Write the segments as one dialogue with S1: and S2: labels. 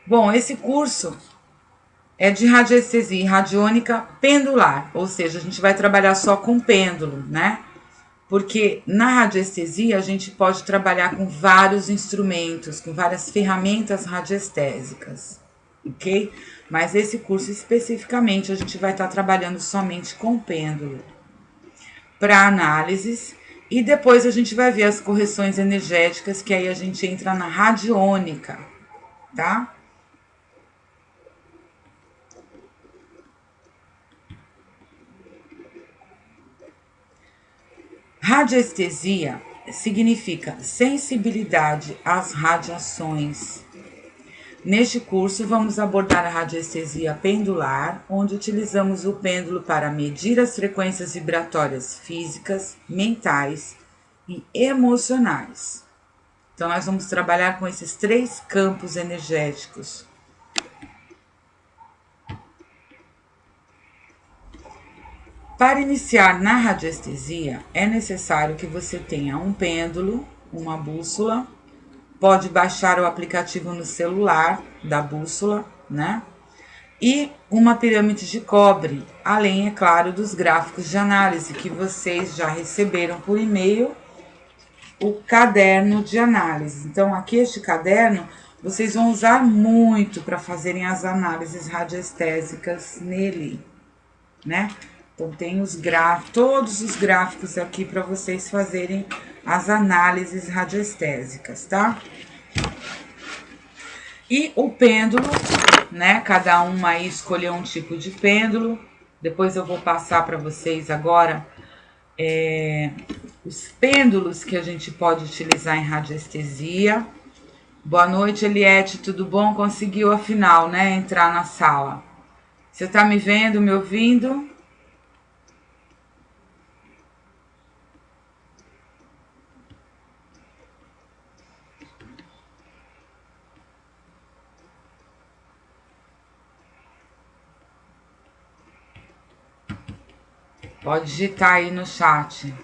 S1: Bom, esse curso é de radiestesia e radiônica pendular, ou seja, a gente vai trabalhar só com pêndulo, né? Porque na radiestesia a gente pode trabalhar com vários instrumentos, com várias ferramentas radiestésicas, ok? Mas esse curso especificamente a gente vai estar trabalhando somente com pêndulo para análises e depois a gente vai ver as correções energéticas, que aí a gente entra na radiônica, tá? Radiestesia significa sensibilidade às radiações. Neste curso, vamos abordar a radiestesia pendular, onde utilizamos o pêndulo para medir as frequências vibratórias físicas, mentais e emocionais. Então, nós vamos trabalhar com esses 3 campos energéticos. Para iniciar na radiestesia, é necessário que você tenha um pêndulo, uma bússola, pode baixar o aplicativo no celular da bússola, né? E uma pirâmide de cobre, além, é claro, dos gráficos de análise que vocês já receberam por e-mail, o caderno de análise. Então, aqui este caderno vocês vão usar muito para fazerem as análises radiestésicas nele, né? Então, tem todos os gráficos aqui para vocês fazerem as análises radiestésicas, tá? E o pêndulo, né? Cada um aí escolheu um tipo de pêndulo. Depois eu vou passar para vocês agora os pêndulos que a gente pode utilizar em radiestesia. Boa noite, Eliette, tudo bom? Conseguiu afinal, né? Entrar na sala. Você tá me vendo, me ouvindo? Pode digitar aí no chat.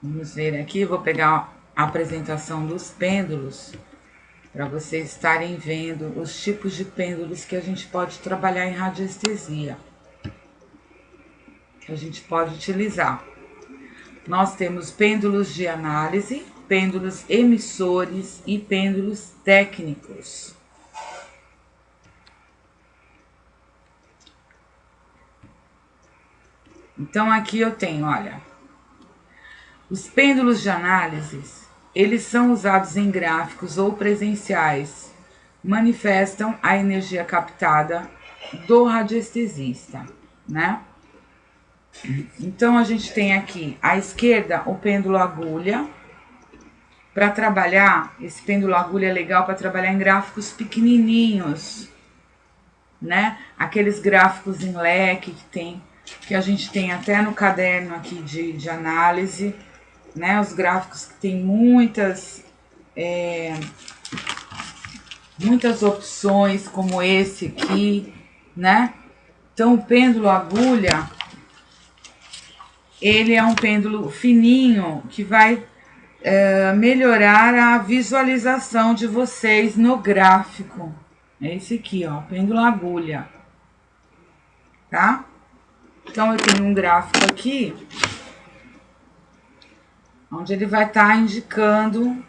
S1: Vamos ver aqui, vou pegar a apresentação dos pêndulos para vocês estarem vendo os tipos de pêndulos que a gente pode trabalhar em radiestesia, que a gente pode utilizar. Nós temos pêndulos de análise, pêndulos emissores e pêndulos técnicos. Então aqui eu tenho, olha, os pêndulos de análise, eles são usados em gráficos ou presenciais, manifestam a energia captada do radiestesista, né? Então a gente tem aqui à esquerda o pêndulo agulha. Para trabalhar, esse pêndulo agulha é legal para trabalhar em gráficos pequenininhos, né? Aqueles gráficos em leque que a gente tem até no caderno aqui de análise, né? Os gráficos que tem muitas opções, como esse aqui, né? Então, o pêndulo agulha, ele é um pêndulo fininho que vai melhorar a visualização de vocês no gráfico. É esse aqui, ó, pêndulo agulha, tá? Então, eu tenho um gráfico aqui, onde ele vai estar indicando.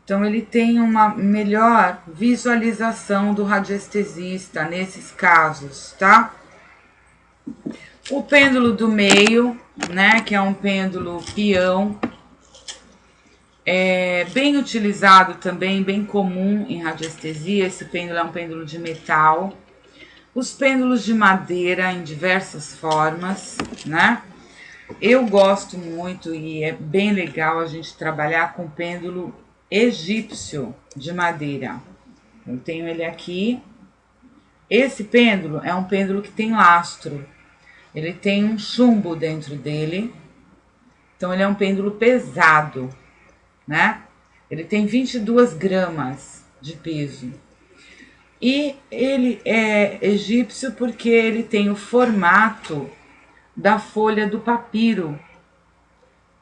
S1: Então, ele tem uma melhor visualização do radiestesista nesses casos, tá? O pêndulo do meio, né, que é um pêndulo peão, é bem utilizado também, bem comum em radiestesia. Esse pêndulo é um pêndulo de metal. Os pêndulos de madeira em diversas formas, né? Eu gosto muito e é bem legal a gente trabalhar com pêndulo egípcio de madeira. Eu tenho ele aqui. Esse pêndulo é um pêndulo que tem lastro. Ele tem um chumbo dentro dele. Então, ele é um pêndulo pesado, né? Ele tem 22 gramas de peso. E ele é egípcio porque ele tem o formato da folha do papiro.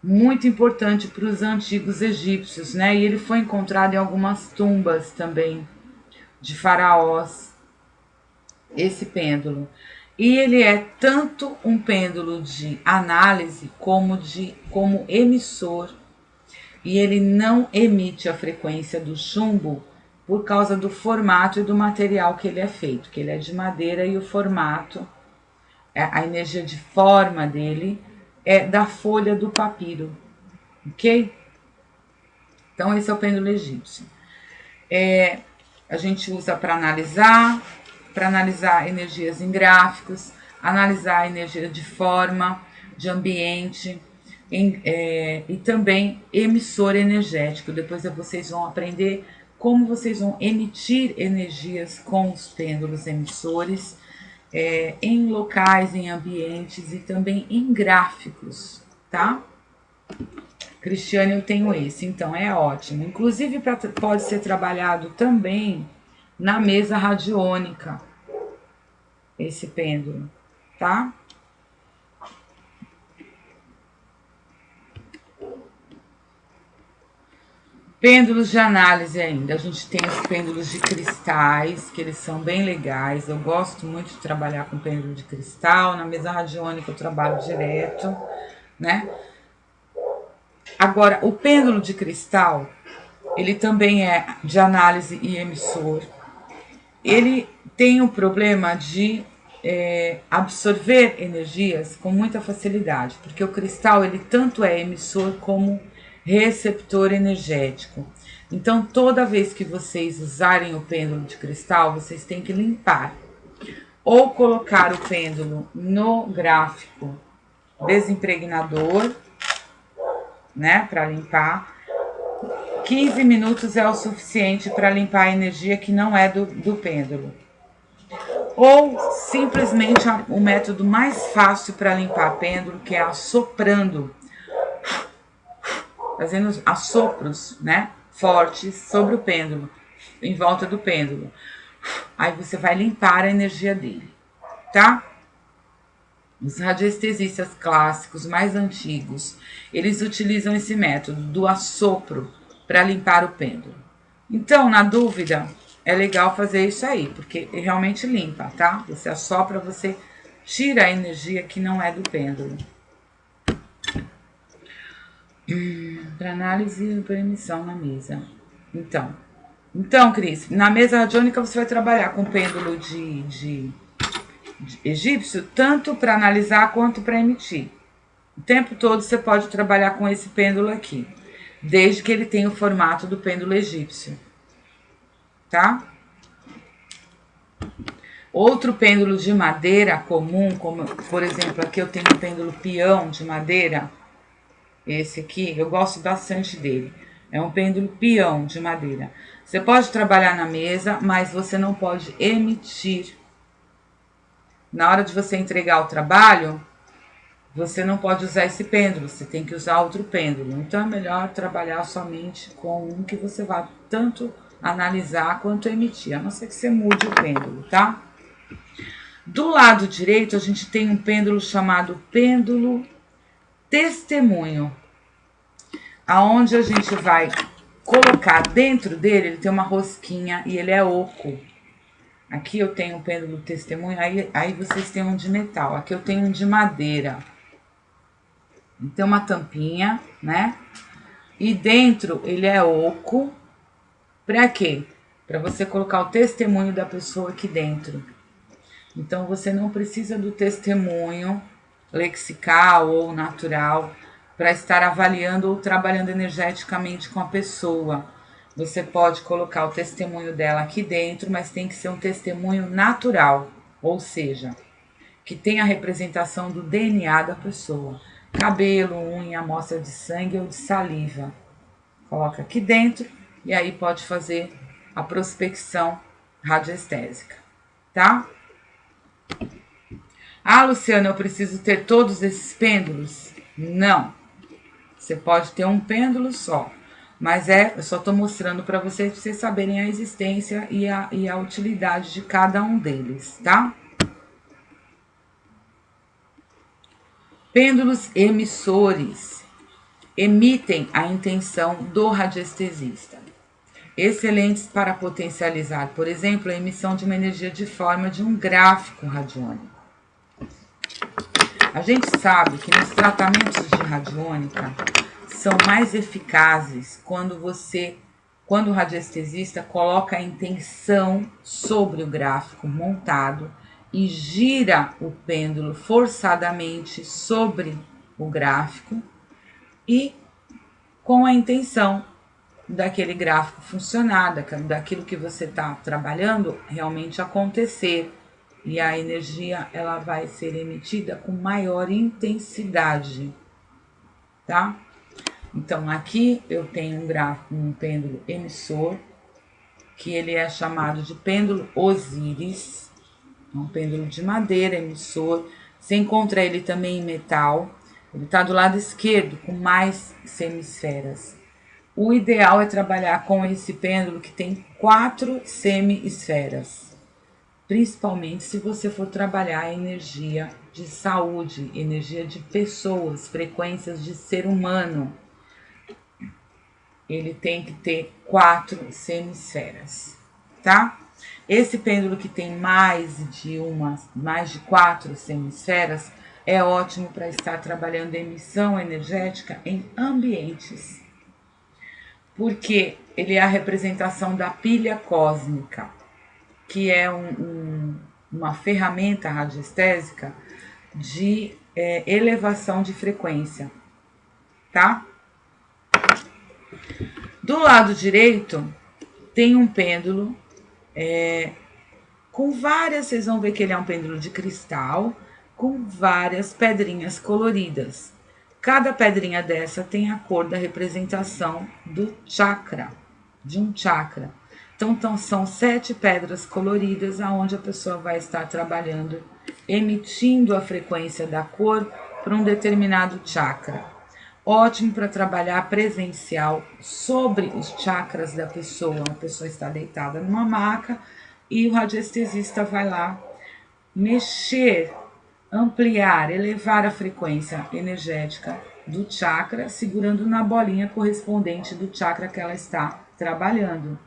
S1: muito importante para os antigos egípcios, né? E ele foi encontrado em algumas tumbas também de faraós, esse pêndulo. E ele é tanto um pêndulo de análise como emissor. E ele não emite a frequência do chumbo por causa do formato e do material que ele é feito, que ele é de madeira e o formato, a energia de forma dele é da folha do papiro, ok? Então esse é o pêndulo egípcio. A gente usa para analisar energias em gráficos, analisar a energia de forma, de ambiente, e também emissor energético. Depois vocês vão aprender como vocês vão emitir energias com os pêndulos emissores em locais, em ambientes e também em gráficos, tá? Cristiane, eu tenho esse, então é ótimo. Inclusive pode ser trabalhado também na mesa radiônica, esse pêndulo, tá? Pêndulos de análise ainda. A gente tem os pêndulos de cristais, que eles são bem legais. Eu gosto muito de trabalhar com pêndulo de cristal. Na mesa radiônica eu trabalho direto, né? Agora, o pêndulo de cristal, ele também é de análise e emissor. Ele tem o problema de absorver energias com muita facilidade, porque o cristal ele tanto é emissor como receptor energético. Então, toda vez que vocês usarem o pêndulo de cristal, vocês têm que limpar ou colocar o pêndulo no gráfico desimpregnador, né, para limpar. 15 minutos é o suficiente para limpar a energia que não é do pêndulo. Ou simplesmente o método mais fácil para limpar pêndulo, que é assoprando, fazendo assopros, né, fortes sobre o pêndulo, em volta do pêndulo. Aí você vai limpar a energia dele, tá? Os radiestesistas clássicos mais antigos, eles utilizam esse método do assopro para limpar o pêndulo. Então, na dúvida, é legal fazer isso aí, porque realmente limpa, tá? Você assopra, você tira a energia que não é do pêndulo. Para análise e para emissão na mesa. Então, Cris, na mesa radiônica você vai trabalhar com pêndulo de egípcio, tanto para analisar quanto para emitir. O tempo todo você pode trabalhar com esse pêndulo aqui, desde que ele tenha o formato do pêndulo egípcio, tá? Outro pêndulo de madeira comum, como por exemplo aqui eu tenho um pêndulo peão de madeira, esse aqui, eu gosto bastante dele. É um pêndulo peão de madeira. Você pode trabalhar na mesa, mas você não pode emitir. Na hora de você entregar o trabalho, você não pode usar esse pêndulo, você tem que usar outro pêndulo. Então é melhor trabalhar somente com um que você vá tanto analisar quanto emitir, a não ser que você mude o pêndulo, tá? Do lado direito, a gente tem um pêndulo chamado pêndulo testemunho, aonde a gente vai colocar dentro dele, ele tem uma rosquinha e ele é oco. Aqui eu tenho um pêndulo testemunho, aí vocês têm um de metal, aqui eu tenho um de madeira. Tem uma tampinha, né? E dentro ele é oco. Pra quê? Pra você colocar o testemunho da pessoa aqui dentro. Então você não precisa do testemunho lexical ou natural para estar avaliando ou trabalhando energeticamente com a pessoa. Você pode colocar o testemunho dela aqui dentro, mas tem que ser um testemunho natural, ou seja, que tenha a representação do DNA da pessoa. Cabelo, unha, amostra de sangue ou de saliva. Coloca aqui dentro e aí pode fazer a prospecção radioestésica, tá? Ah, Luciana, eu preciso ter todos esses pêndulos? Não. Você pode ter um pêndulo só, mas eu só estou mostrando para vocês saberem a existência e a utilidade de cada um deles, tá? Pêndulos emissores. emitem a intenção do radiestesista. Excelentes para potencializar, por exemplo, a emissão de uma energia de forma de um gráfico radiônico. A gente sabe que nos tratamentos de radiônica são mais eficazes quando o radiestesista coloca a intenção sobre o gráfico montado e gira o pêndulo forçadamente sobre o gráfico e com a intenção daquele gráfico funcionar, daquilo que você está trabalhando realmente acontecer. E a energia ela vai ser emitida com maior intensidade, tá? Então aqui eu tenho um pêndulo emissor, que ele é chamado de pêndulo Osíris, é um pêndulo de madeira emissor. Você encontra ele também em metal, ele está do lado esquerdo com mais semi-esferas. O ideal é trabalhar com esse pêndulo que tem 4 semi-esferas, principalmente se você for trabalhar a energia de saúde, energia de pessoas, frequências de ser humano. Ele tem que ter 4 semi-esferas, tá? Esse pêndulo que tem mais de 4 semi-esferas é ótimo para estar trabalhando emissão energética em ambientes, porque ele é a representação da pilha cósmica, que é uma ferramenta radiestésica de elevação de frequência, tá? Do lado direito tem um pêndulo com várias, vocês vão ver que ele é um pêndulo de cristal com várias pedrinhas coloridas. Cada pedrinha dessa tem a cor da representação do chakra, de um chakra. Então são 7 pedras coloridas aonde a pessoa vai estar trabalhando, emitindo a frequência da cor para um determinado chakra. Ótimo para trabalhar presencial sobre os chakras da pessoa. A pessoa está deitada numa maca e o radiestesista vai lá mexer, ampliar, elevar a frequência energética do chakra, segurando na bolinha correspondente do chakra que ela está trabalhando.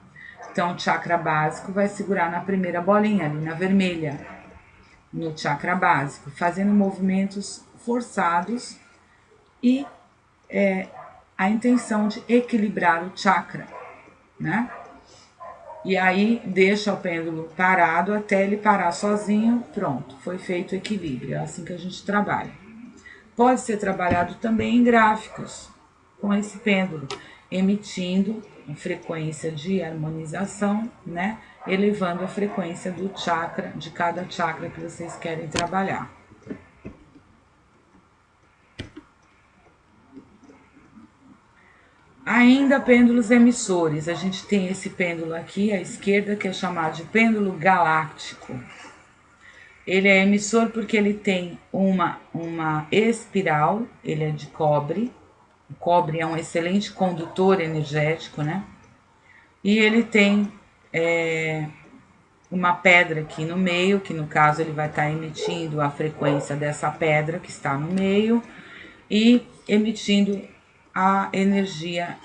S1: Então, o chakra básico vai segurar na primeira bolinha, ali na vermelha, no chakra básico, fazendo movimentos forçados e a intenção de equilibrar o chakra, né? E aí deixa o pêndulo parado até ele parar sozinho, pronto, foi feito o equilíbrio, é assim que a gente trabalha. Pode ser trabalhado também em gráficos, com esse pêndulo, emitindo a frequência de harmonização, né? Elevando a frequência do chakra, de cada chakra que vocês querem trabalhar. Ainda pêndulos emissores, a gente tem esse pêndulo aqui à esquerda que é chamado de pêndulo galáctico. Ele é emissor porque ele tem uma espiral, ele é de cobre. O cobre é um excelente condutor energético, né? E ele tem uma pedra aqui no meio, que no caso ele vai estar emitindo a frequência dessa pedra que está no meio e emitindo a energia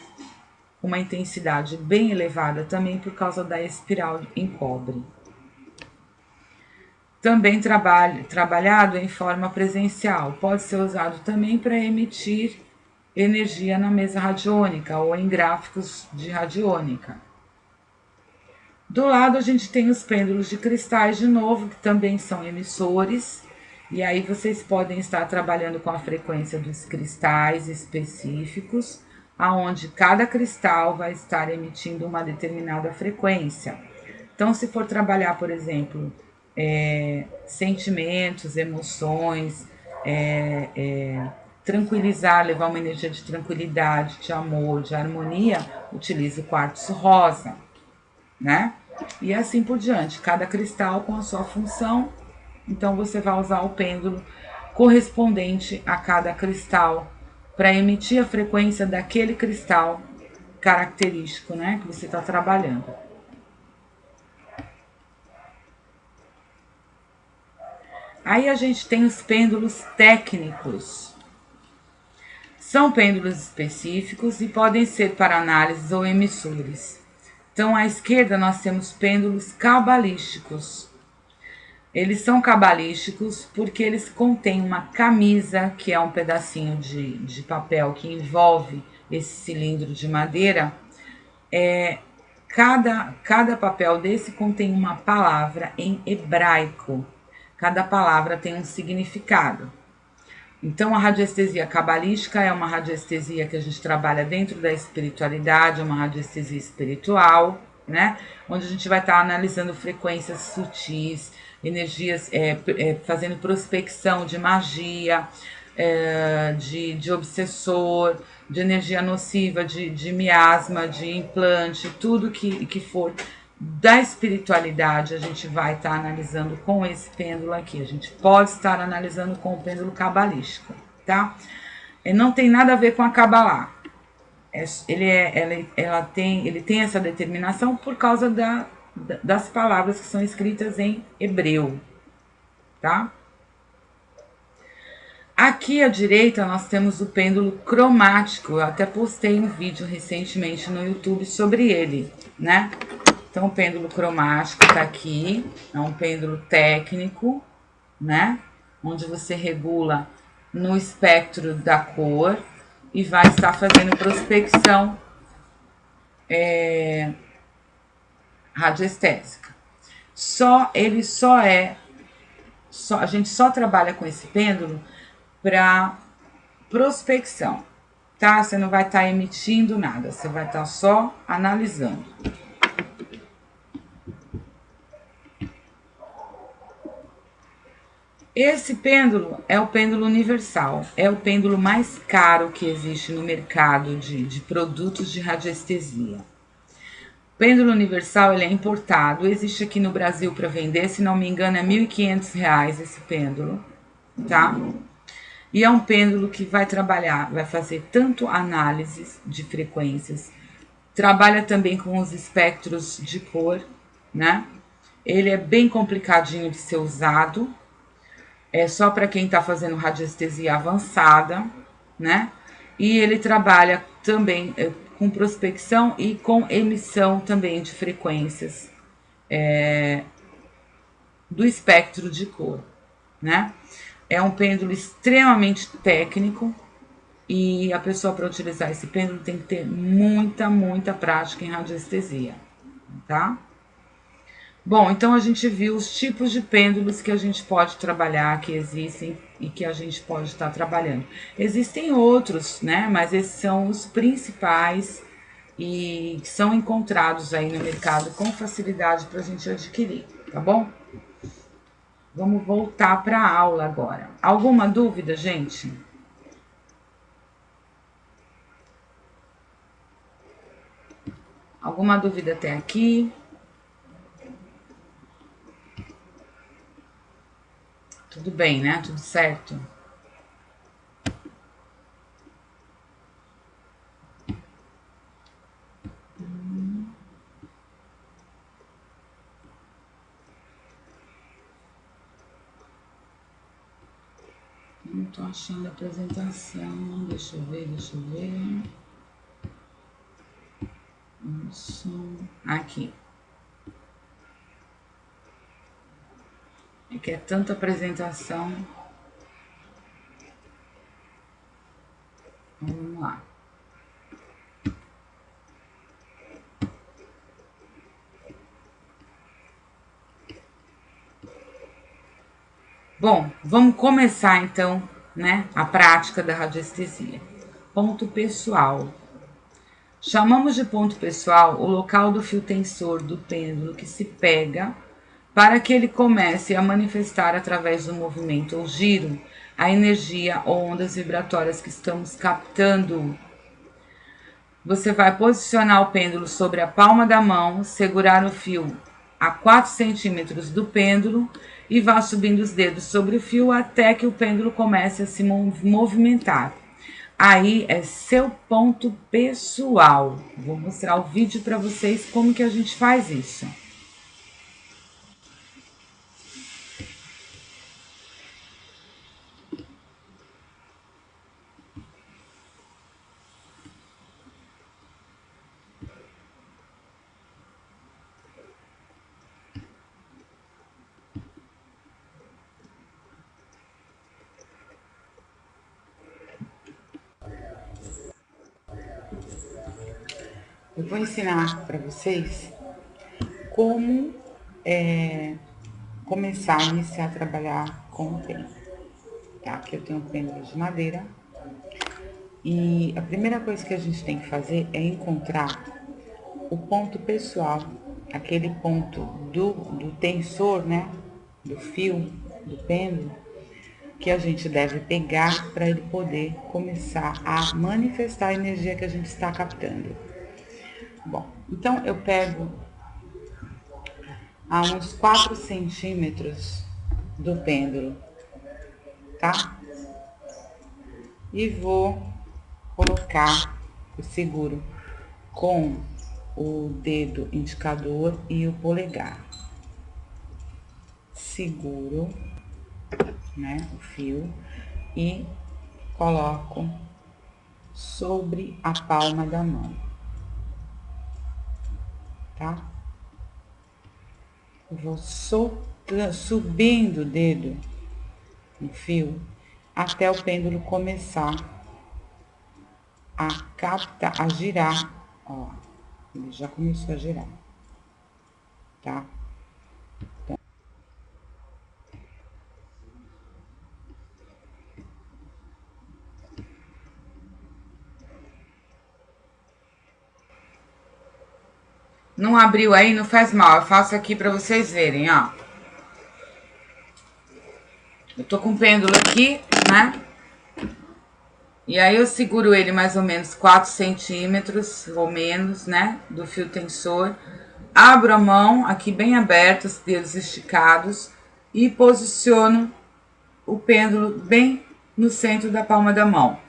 S1: com uma intensidade bem elevada também por causa da espiral em cobre. Também trabalhado em forma presencial, pode ser usado também para emitir energia na mesa radiônica ou em gráficos de radiônica. Do lado a gente tem os pêndulos de cristais de novo, que também são emissores, e aí vocês podem estar trabalhando com a frequência dos cristais específicos, aonde cada cristal vai estar emitindo uma determinada frequência. Então, se for trabalhar, por exemplo, sentimentos, emoções, tranquilizar, levar uma energia de tranquilidade, de amor, de harmonia, utilize o quartzo rosa, né? E assim por diante, cada cristal com a sua função. Então você vai usar o pêndulo correspondente a cada cristal para emitir a frequência daquele cristal característico, né, que você está trabalhando. Aí a gente tem os pêndulos técnicos. São pêndulos específicos e podem ser para análises ou emissores. Então, à esquerda, nós temos pêndulos cabalísticos. Eles são cabalísticos porque eles contêm uma camisa, que é um pedacinho de papel que envolve esse cilindro de madeira. Cada papel desse contém uma palavra em hebraico. Cada palavra tem um significado. Então, a radiestesia cabalística é uma radiestesia que a gente trabalha dentro da espiritualidade, uma radiestesia espiritual, né? Onde a gente vai estar analisando frequências sutis, energias, fazendo prospecção de magia, de obsessor, de energia nociva, de miasma, de implante, tudo que for da espiritualidade, a gente vai estar analisando com esse pêndulo aqui. A gente pode estar analisando com o pêndulo cabalístico, tá? Não tem nada a ver com a Cabalá. Ele tem essa determinação por causa das palavras que são escritas em hebreu, tá? Aqui à direita nós temos o pêndulo cromático. Eu até postei um vídeo recentemente no YouTube sobre ele, né? Então, o pêndulo cromático tá aqui, é um pêndulo técnico, né? Onde você regula no espectro da cor e vai estar fazendo prospecção radioestésica. A gente só trabalha com esse pêndulo para prospecção, tá? Você não vai estar emitindo nada, você vai estar só analisando. Esse pêndulo é o pêndulo universal, é o pêndulo mais caro que existe no mercado de produtos de radiestesia. O pêndulo universal ele é importado, existe aqui no Brasil para vender, se não me engano é R$ 1.500 esse pêndulo, tá? E é um pêndulo que vai trabalhar, vai fazer tanto análises de frequências, trabalha também com os espectros de cor, né? Ele é bem complicadinho de ser usado, é só para quem está fazendo radiestesia avançada, né? E ele trabalha também com prospecção e com emissão também de frequências do espectro de cor, né? É um pêndulo extremamente técnico e a pessoa para utilizar esse pêndulo tem que ter muita prática em radiestesia, tá? Bom, então a gente viu os tipos de pêndulos que a gente pode trabalhar, que existem e que a gente pode estar trabalhando. Existem outros, né? Mas esses são os principais e são encontrados aí no mercado com facilidade para a gente adquirir, tá bom? Vamos voltar para a aula agora. Alguma dúvida, gente? Alguma dúvida até aqui? Tudo bem, né? Tudo certo? Não tô achando a apresentação. Deixa eu ver. Isso. Aqui. É que é tanta apresentação. Vamos lá. Bom, vamos começar então, né, a prática da radiestesia. Ponto pessoal. Chamamos de ponto pessoal o local do fio tensor do pêndulo que se pega para que ele comece a manifestar através do movimento ou giro a energia ou ondas vibratórias que estamos captando. Você vai posicionar o pêndulo sobre a palma da mão, segurar o fio a 4 centímetros do pêndulo e vá subindo os dedos sobre o fio até que o pêndulo comece a se movimentar. Aí é seu ponto pessoal. Vou mostrar o vídeo para vocês como que a gente faz isso. Eu vou ensinar para vocês como começar a iniciar a trabalhar com o pêndulo. Tá? Aqui eu tenho um pêndulo de madeira. E a primeira coisa que a gente tem que fazer é encontrar o ponto pessoal, aquele ponto do tensor, né? Do fio, do pêndulo, que a gente deve pegar para ele poder começar a manifestar a energia que a gente está captando. Bom, então eu pego a uns 4 centímetros do pêndulo, tá? E vou colocar o seguro com o dedo indicador e o polegar. Seguro, né, o fio e coloco sobre a palma da mão, tá? Vou subindo o dedo no fio até o pêndulo começar a captar, a girar, ó, ele já começou a girar, tá? Não abriu aí, não faz mal, eu faço aqui pra vocês verem, ó. Eu tô com o pêndulo aqui, né? E aí eu seguro ele mais ou menos 4 centímetros ou menos, né? Do fio tensor. Abro a mão aqui bem aberta, os dedos esticados. E posiciono o pêndulo bem no centro da palma da mão.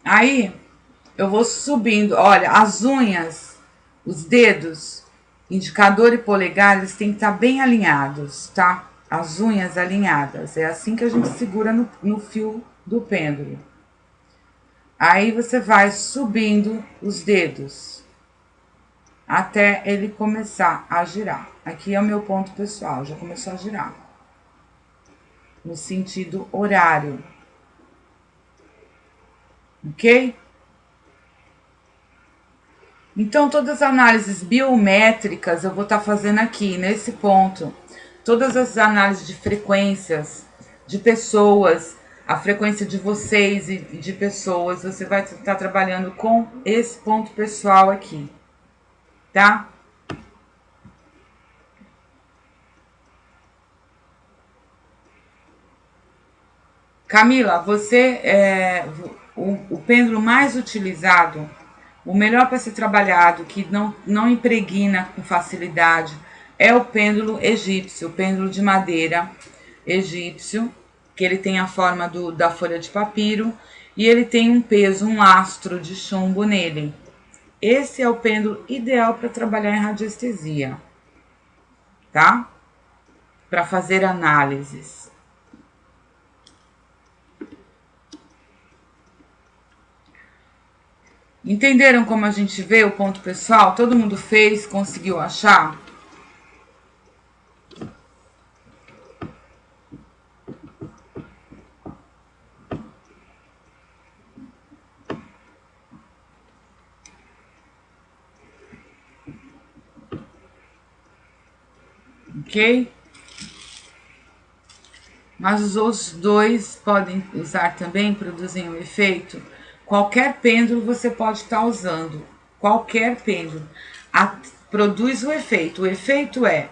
S1: Aí eu vou subindo, olha, as unhas, os dedos, indicador e polegar, eles têm que estar bem alinhados, tá? As unhas alinhadas, é assim que a gente segura no fio do pêndulo. Aí você vai subindo os dedos até ele começar a girar. Aqui é o meu ponto pessoal, já começou a girar. No sentido horário. Ok? Então, todas as análises biométricas eu vou estar fazendo aqui, nesse ponto. Todas as análises de frequências, de pessoas, a frequência de vocês e de pessoas, você vai estar trabalhando com esse ponto pessoal aqui, tá? Camila, você o pêndulo mais utilizado, o melhor para ser trabalhado, que não impregna com facilidade, é o pêndulo egípcio, o pêndulo de madeira egípcio, que ele tem a forma da folha de papiro e ele tem um peso, um lastro de chumbo nele. Esse é o pêndulo ideal para trabalhar em radiestesia, tá? Para fazer análises. Entenderam como a gente vê o ponto pessoal? Todo mundo fez, conseguiu achar? Ok? Mas os outros dois podem usar também, produzem um efeito. Qualquer pêndulo você pode estar usando. Qualquer pêndulo. Produz o efeito. O efeito é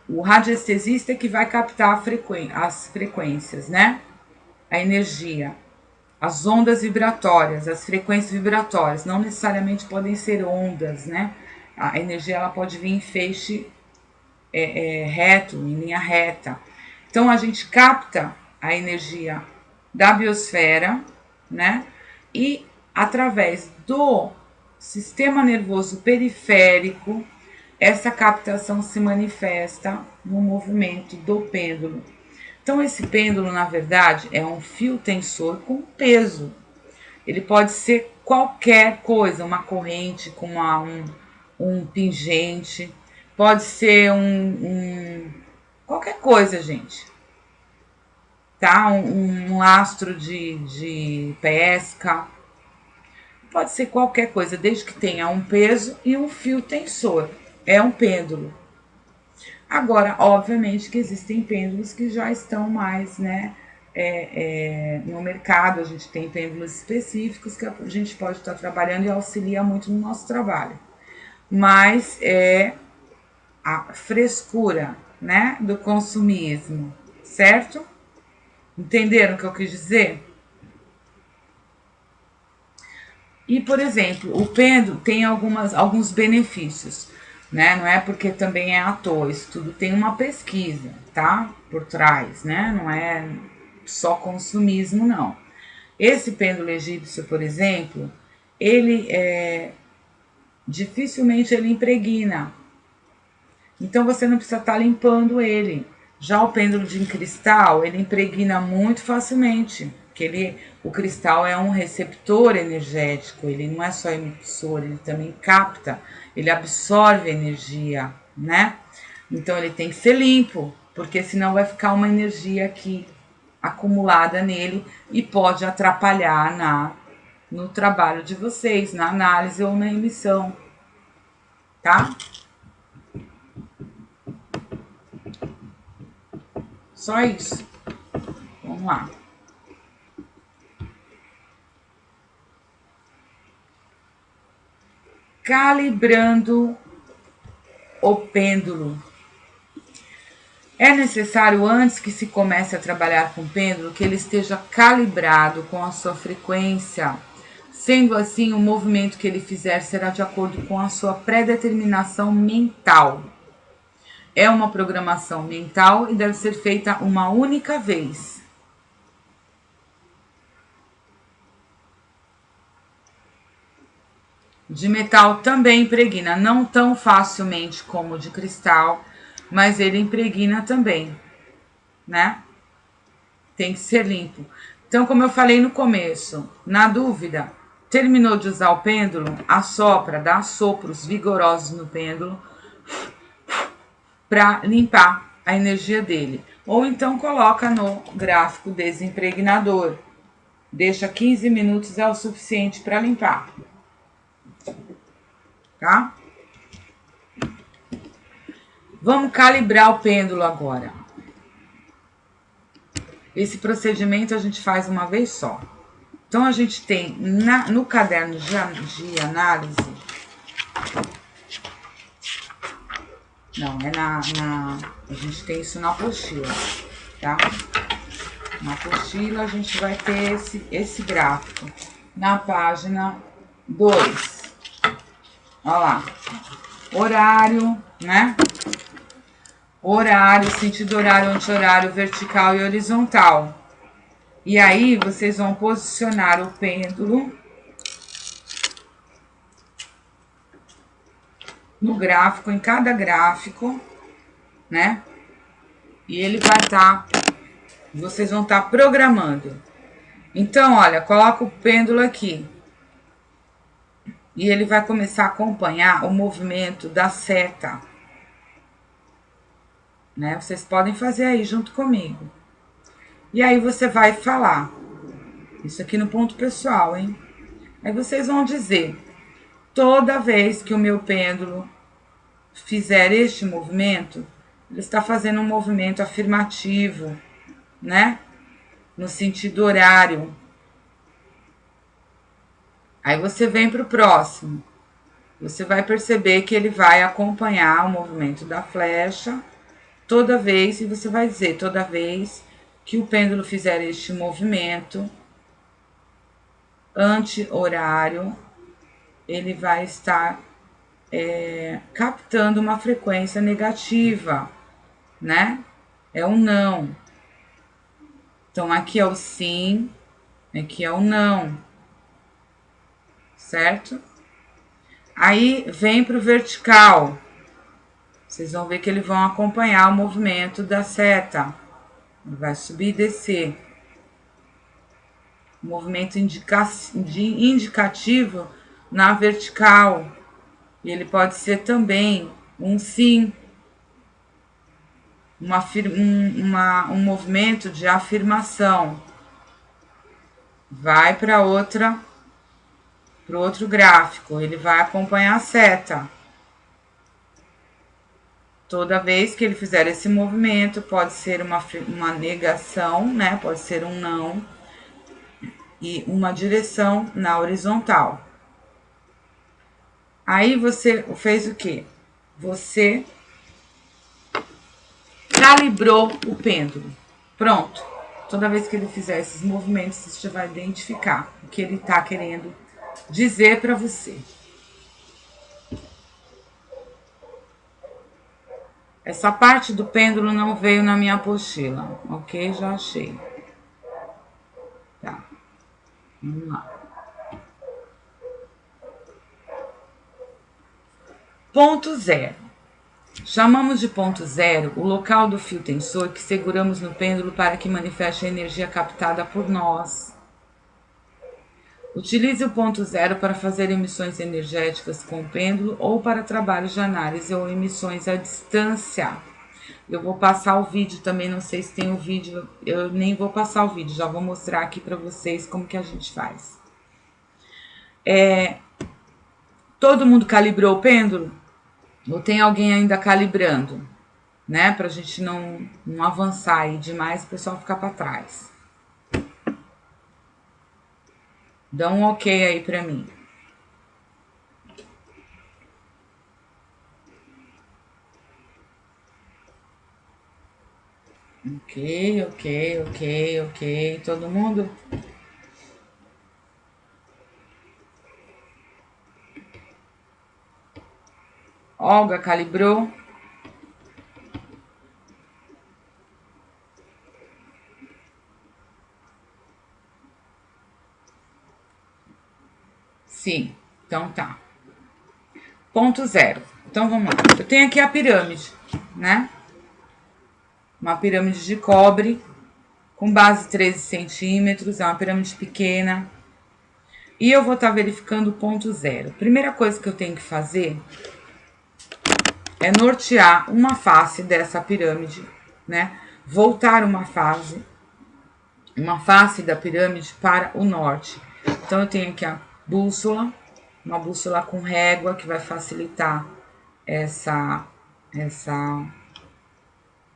S1: o radiestesista que vai captar as frequências, né? A energia. As ondas vibratórias, as frequências vibratórias. Não necessariamente podem ser ondas, né? A energia ela pode vir em feixe reto, em linha reta. Então a gente capta a energia da biosfera, né? E através do sistema nervoso periférico, essa captação se manifesta no movimento do pêndulo. Então esse pêndulo, na verdade, é um fio tensor com peso. Ele pode ser qualquer coisa, uma corrente com um pingente, pode ser qualquer coisa, gente. Tá? Um lastro de pesca. Pode ser qualquer coisa, desde que tenha um peso e um fio tensor. É um pêndulo. Agora, obviamente que existem pêndulos que já estão mais, né, no mercado. A gente tem pêndulos específicos que a gente pode estar trabalhando e auxilia muito no nosso trabalho. Mas é a frescura, né, do consumismo, certo? Entenderam o que eu quis dizer? E, por exemplo, o pêndulo tem alguns benefícios, né? Não é porque também é à toa, isso tudo tem uma pesquisa, tá? Por trás, né? Não é só consumismo, não. Esse pêndulo egípcio, por exemplo, ele dificilmente ele impregna. Então você não precisa estar limpando ele. Já o pêndulo de cristal, ele impregna muito facilmente, porque o cristal é um receptor energético, ele não é só emissor, ele também capta, ele absorve energia, né? Então ele tem que ser limpo, porque senão vai ficar uma energia aqui acumulada nele e pode atrapalhar no trabalho de vocês, na análise ou na emissão, tá? Só isso. Vamos lá. Calibrando o pêndulo. É necessário, antes que se comece a trabalhar com o pêndulo, que ele esteja calibrado com a sua frequência. Sendo assim, o movimento que ele fizer será de acordo com a sua pré-determinação mental. É uma programação mental e deve ser feita uma única vez. De metal também impregna, não tão facilmente como o de cristal, mas ele impregna também, né? Tem que ser limpo. Então, como eu falei no começo, na dúvida, terminou de usar o pêndulo, assopra, dá sopros vigorosos no pêndulo para limpar a energia dele. Ou então coloca no gráfico desimpregnador. Deixa 15 minutos, é o suficiente para limpar. Tá? Vamos calibrar o pêndulo agora. Esse procedimento a gente faz uma vez só. Então, a gente tem no caderno de análise... Não, a gente tem isso na apostila, tá? Na apostila, a gente vai ter esse gráfico. Na página 2. Olha lá. Horário, né? Horário, sentido horário, anti-horário, vertical e horizontal. E aí, vocês vão posicionar o pêndulo no gráfico, em cada gráfico, né? E ele vai estar, vocês vão estar programando. Então, olha, coloca o pêndulo aqui. E ele vai começar a acompanhar o movimento da seta. Né? Vocês podem fazer aí junto comigo. E aí você vai falar. Isso aqui no ponto pessoal, hein? Aí vocês vão dizer: toda vez que o meu pêndulo fizer este movimento, ele está fazendo um movimento afirmativo, né? No sentido horário. Aí você vem para o próximo. Você vai perceber que ele vai acompanhar o movimento da flecha toda vez, e você vai dizer: toda vez que o pêndulo fizer este movimento anti-horário, ele vai estar captando uma frequência negativa, né? É um não. Então, aqui é o sim, aqui é o não, certo? Aí, vem para o vertical. Vocês vão ver que eles vão acompanhar o movimento da seta. Ele vai subir e descer. Movimento indicativo na vertical. E ele pode ser também um sim. Um movimento de afirmação. Vai para outra para o outro gráfico, ele vai acompanhar a seta. Toda vez que ele fizer esse movimento, pode ser uma negação, né? Pode ser um não e uma direção na horizontal. Aí você fez o quê? Você calibrou o pêndulo. Pronto. Toda vez que ele fizer esses movimentos, você vai identificar o que ele está querendo dizer para você. Essa parte do pêndulo não veio na minha apostila, ok? Já achei. Tá. Vamos lá. Ponto zero. Chamamos de ponto zero o local do fio tensor que seguramos no pêndulo para que manifeste a energia captada por nós. Utilize o ponto zero para fazer emissões energéticas com o pêndulo ou para trabalhos de análise ou emissões à distância. Eu vou passar o vídeo também, não sei se tem o vídeo, eu nem vou passar o vídeo, já vou mostrar aqui para vocês como que a gente faz. Todo mundo calibrou o pêndulo? Ou tem alguém ainda calibrando? Né? Pra gente não avançar aí demais e o pessoal ficar para trás. Dá um ok aí pra mim. Ok. Todo mundo? Olga calibrou? Sim, então tá. Ponto zero. Então vamos lá. Eu tenho aqui a pirâmide, né? Uma pirâmide de cobre com base 13 centímetros, é uma pirâmide pequena. E eu vou estar verificando o ponto zero. Primeira coisa que eu tenho que fazer é nortear uma face dessa pirâmide, né? Voltar uma face da pirâmide para o norte. Então eu tenho aqui a bússola, uma bússola com régua que vai facilitar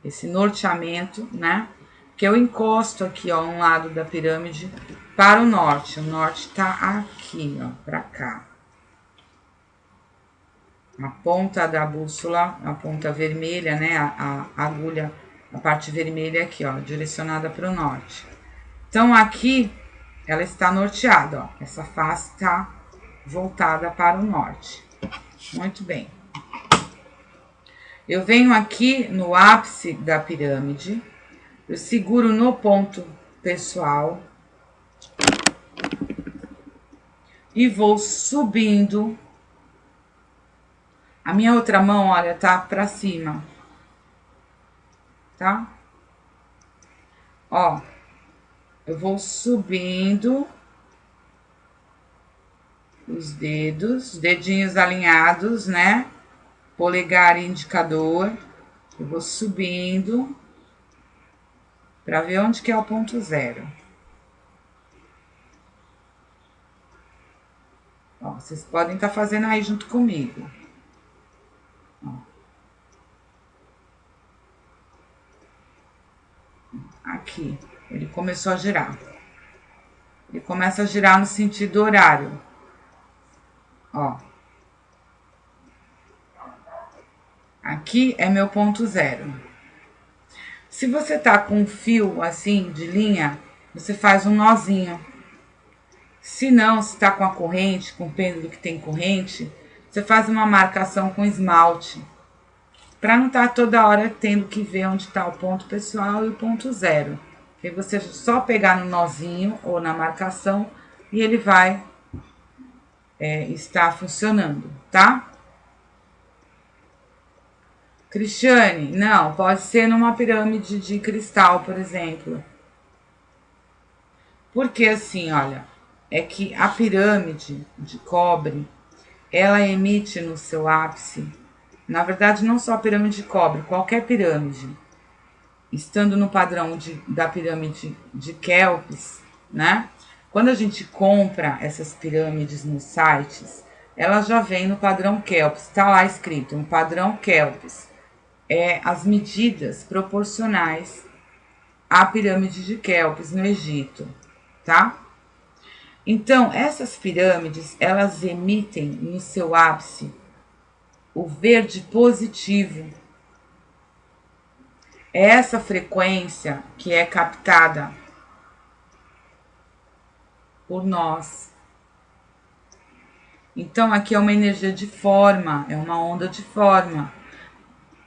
S1: esse norteamento, né? Que eu encosto aqui, ó, um lado da pirâmide para o norte. O norte tá aqui, ó, para cá. A ponta da bússola, a ponta vermelha, né? A agulha, a parte vermelha aqui, ó, direcionada para o norte. Então aqui ela está norteada, ó. Essa face está voltada para o norte. Muito bem. Eu venho aqui no ápice da pirâmide, eu seguro no ponto pessoal e vou subindo. A minha outra mão, olha, tá para cima, tá? Ó, eu vou subindo os dedos, dedinhos alinhados, né? Polegar e indicador. Eu vou subindo para ver onde que é o ponto zero. Ó, vocês podem estar fazendo aí junto comigo. Ó. Aqui, ele começou a girar. Ele começa a girar no sentido horário. Ó. Aqui é meu ponto zero. Se você tá com um fio assim de linha, você faz um nozinho. Se não, se tá com a corrente, com o pêndulo que tem corrente, você faz uma marcação com esmalte. Para não estar toda hora tendo que ver onde está o ponto pessoal e o ponto zero. Aí você só pegar no nozinho ou na marcação e ele vai estar funcionando, tá? Cristiane, não, pode ser numa pirâmide de cristal, por exemplo. Porque assim, olha, é que a pirâmide de cobre, ela emite no seu ápice, na verdade não só a pirâmide de cobre, qualquer pirâmide, estando no padrão da pirâmide de Kelps, né? Quando a gente compra essas pirâmides nos sites, ela já vem no padrão Kelps, está lá escrito, um padrão Kelps. É as medidas proporcionais à pirâmide de Kelps no Egito, tá? Então, essas pirâmides, elas emitem no seu ápice o verde positivo. É essa frequência que é captada por nós. Então, aqui é uma energia de forma, é uma onda de forma.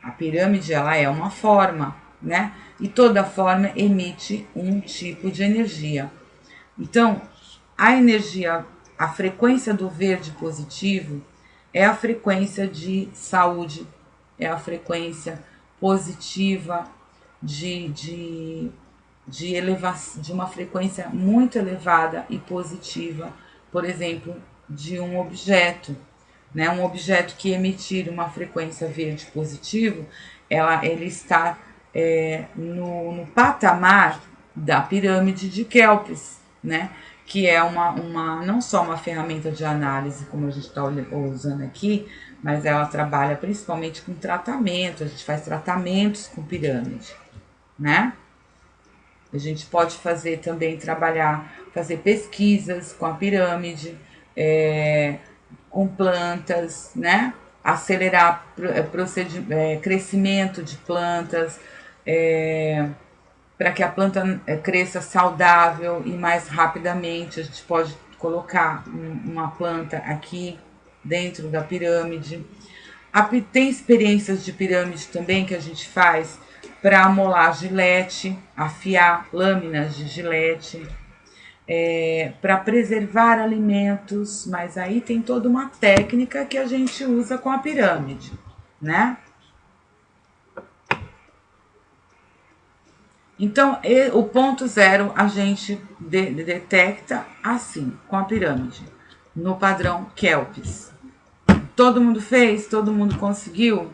S1: A pirâmide, ela é uma forma, né? E toda forma emite um tipo de energia. Então, a energia, a frequência do verde positivo é a frequência de saúde, é a frequência positiva de elevação, de uma frequência muito elevada e positiva, por exemplo, de um objeto, né? Um objeto que emitir uma frequência verde positivo, ele está no patamar da pirâmide de Kelps, né? Que é não só uma ferramenta de análise, como a gente está usando aqui, mas ela trabalha principalmente com tratamento, a gente faz tratamentos com pirâmide, né? A gente pode fazer também, fazer pesquisas com a pirâmide, com plantas, né? Acelerar crescimento de plantas, para que a planta cresça saudável e mais rapidamente. A gente pode colocar uma planta aqui dentro da pirâmide. Tem experiências de pirâmide também que a gente faz para molar gilete, afiar lâminas de gilete, para preservar alimentos, mas aí tem toda uma técnica que a gente usa com a pirâmide, né? Então, o ponto zero a gente detecta assim, com a pirâmide, no padrão Kelps. Todo mundo fez? Todo mundo conseguiu?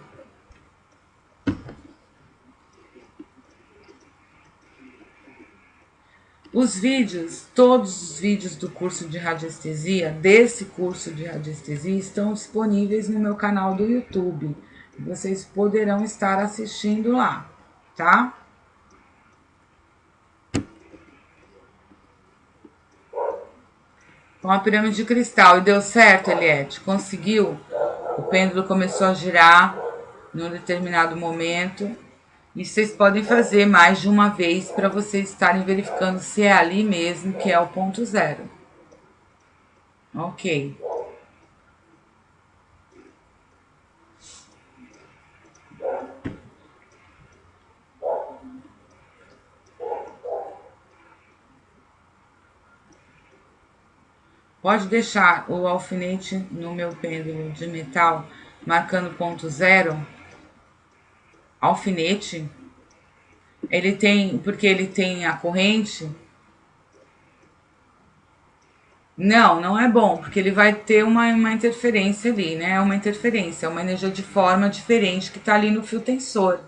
S1: Os vídeos, todos os vídeos do curso de radiestesia, desse curso de radiestesia, estão disponíveis no meu canal do YouTube. Vocês poderão estar assistindo lá, tá? Com a pirâmide de cristal. E deu certo, Eliette? Conseguiu? O pêndulo começou a girar num determinado momento. E vocês podem fazer mais de uma vez para vocês estarem verificando se é ali mesmo que é o ponto zero. Ok. Pode deixar o alfinete no meu pêndulo de metal marcando ponto zero. Alfinete, porque ele tem a corrente. Não é bom, porque ele vai ter uma interferência ali, né? É uma interferência, é uma energia de forma diferente que tá ali no fio tensor.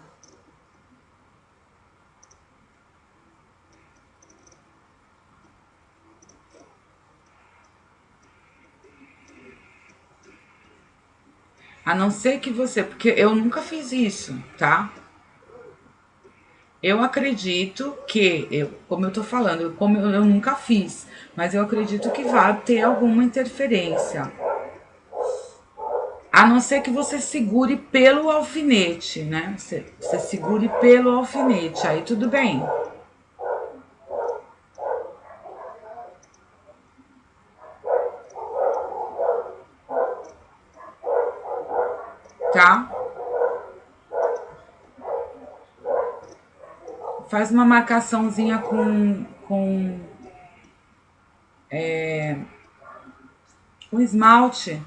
S1: A não ser que você, porque eu nunca fiz isso, tá? Eu acredito que, como eu tô falando, como eu nunca fiz, mas eu acredito que vai ter alguma interferência. A não ser que você segure pelo alfinete, né? Você segure pelo alfinete, aí tudo bem. Tá? Faz uma marcaçãozinha com esmalte.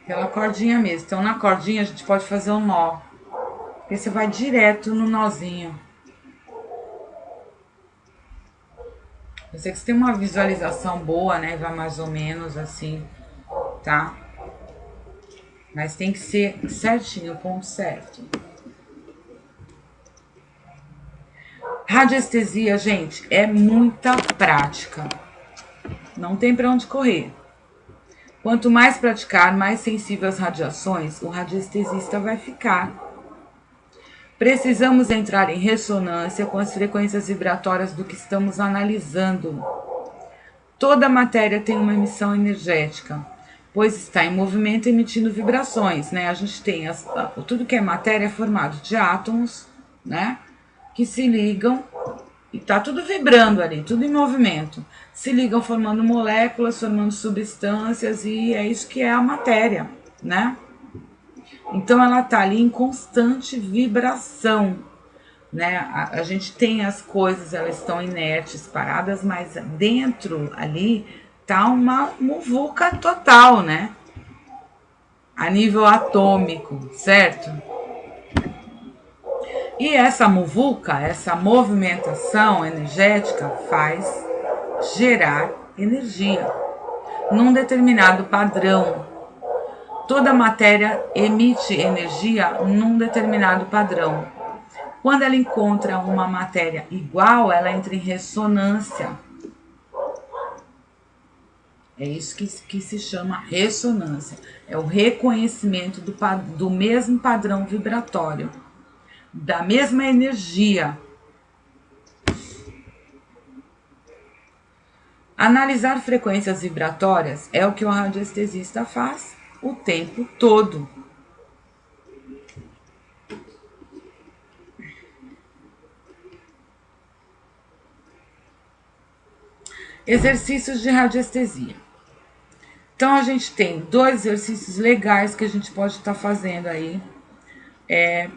S1: Pela cordinha mesmo. Então, na cordinha a gente pode fazer um nó. Porque você vai direto no nozinho. Eu sei que você tem uma visualização boa, né? Vai mais ou menos assim, tá? Mas tem que ser certinho, o ponto certo. Radiestesia, gente, é muita prática. Não tem para onde correr. Quanto mais praticar, mais sensível às radiações o radiestesista vai ficar. Precisamos entrar em ressonância com as frequências vibratórias do que estamos analisando. Toda matéria tem uma emissão energética, pois está em movimento emitindo vibrações, né? A gente tem tudo que é matéria é formado de átomos, né? Que se ligam e tá tudo vibrando ali, tudo em movimento. Se ligam formando moléculas, formando substâncias e é isso que é a matéria, né? Então ela tá ali em constante vibração, né? A gente tem as coisas, elas estão inertes, paradas, mas dentro ali tá uma muvuca total, né? A nível atômico, certo? E essa muvuca, essa movimentação energética faz gerar energia num determinado padrão. Toda matéria emite energia num determinado padrão. Quando ela encontra uma matéria igual, ela entra em ressonância. É isso que se chama ressonância. É o reconhecimento do mesmo padrão vibratório, da mesma energia. Analisar frequências vibratórias é o que o radiestesista faz o tempo todo. Exercícios de radiestesia. Então a gente tem 2 exercícios legais que a gente pode estar fazendo aí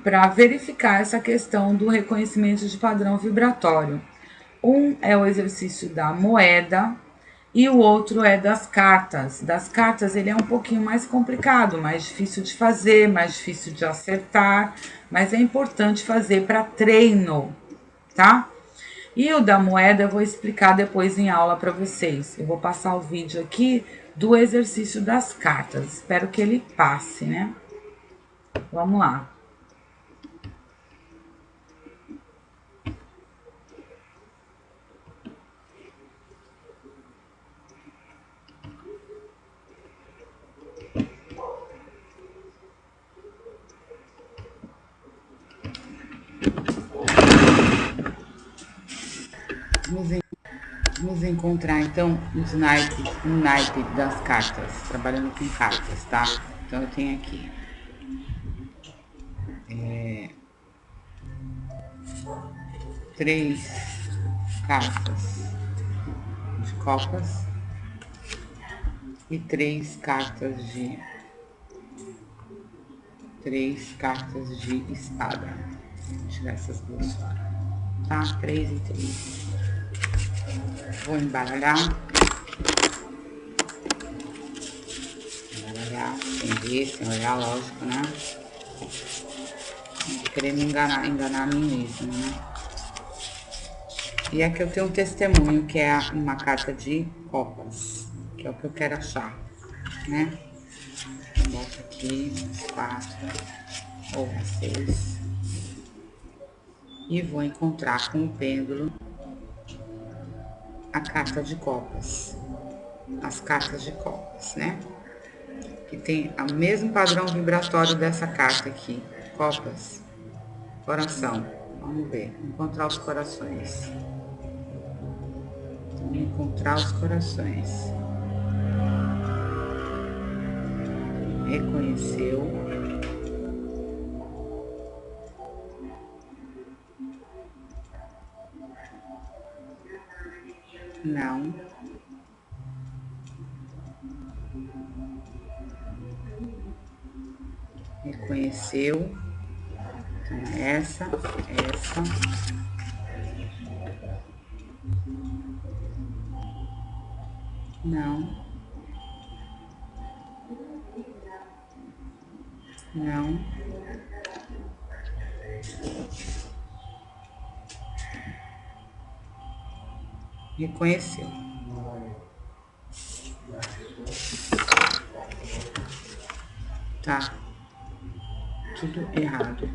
S1: para verificar essa questão do reconhecimento de padrão vibratório. Um é o exercício da moeda e o outro é das cartas. Das cartas ele é um pouquinho mais complicado, mais difícil de fazer, mais difícil de acertar, mas é importante fazer para treino, tá? E o da moeda eu vou explicar depois em aula para vocês. Eu vou passar o vídeo aqui do exercício das cartas. Espero que ele passe, né? Vamos lá. Vamos encontrar então um naipe das cartas, trabalhando com cartas, tá? Então eu tenho aqui 3 cartas de copas e 3 cartas de espada. Vou tirar essas duas fora, tá? 3 e 3. Vou embaralhar, sem ver, sem olhar, lógico, né? Não querer me enganar a mim mesmo, né? E aqui eu tenho um testemunho, que é uma carta de copas, que é o que eu quero achar, né? Boto aqui as 4 ou as 6 e vou encontrar com o pêndulo a carta de copas, as cartas de copas, né? Que tem o mesmo padrão vibratório dessa carta aqui, copas, coração. Vamos ver, encontrar os corações. Encontrar os corações. Reconheceu. Não. Reconheceu. Então, essa. Não. Não. Reconheceu. Tá. Tudo errado.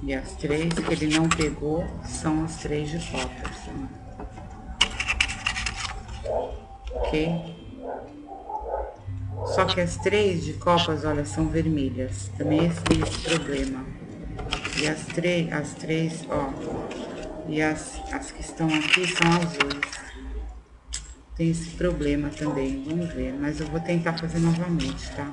S1: E as 3 que ele não pegou são as 3 de copas. Ok? Só que as 3 de copas, olha, são vermelhas. Também tem esse problema. E as três, ó. E as que estão aqui são azuis. Tem esse problema também, vamos ver. Mas eu vou tentar fazer novamente, tá?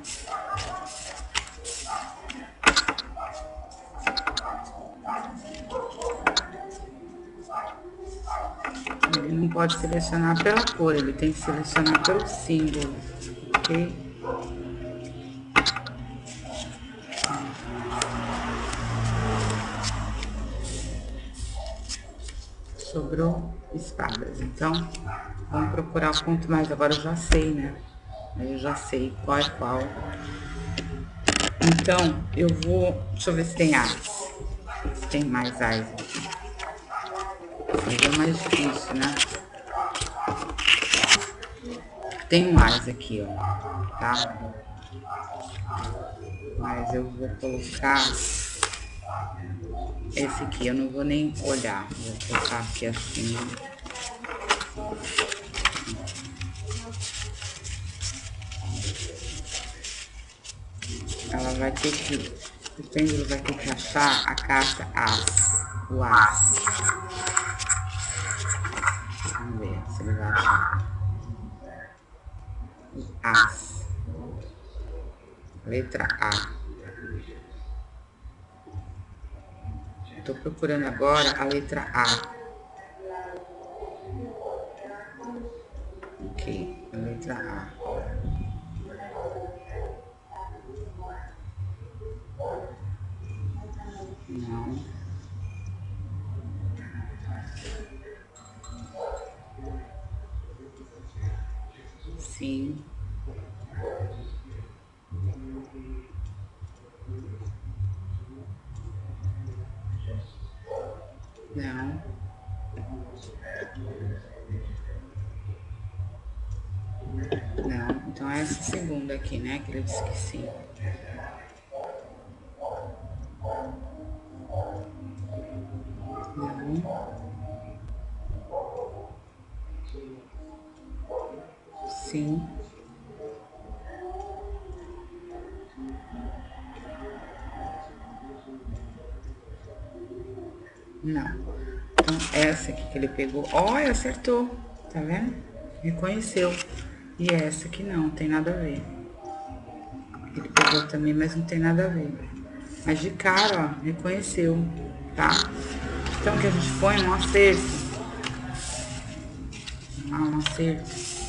S1: Ele não pode selecionar pela cor, ele tem que selecionar pelo símbolo, ok? Sobrou espadas, então vamos procurar o ponto mais. Agora eu já sei, né? Eu já sei qual é qual. Então eu vou, deixa eu ver se tem as. Se tem mais as aqui. Mas é mais difícil, né? Tem mais aqui, ó, tá? Mas eu vou colocar esse aqui, eu não vou nem olhar. Vou colocar aqui assim. Ela vai ter que, o pêndulo vai ter que achar a carta As, o As. Vamos ver se ele vai achar. O As. Letra A. Tô procurando agora a letra A. Ok, a letra A. Não. Sim. Não. Não. Então é essa segunda aqui, né? Que ele disse que sim. Não. Sim. Não. Então, essa aqui que ele pegou. Olha, acertou. Tá vendo? Reconheceu. E essa aqui não, tem nada a ver. Ele pegou também, mas não tem nada a ver. Mas de cara, ó, reconheceu, tá? Então, que a gente põe um acerto. Ah, um acerto.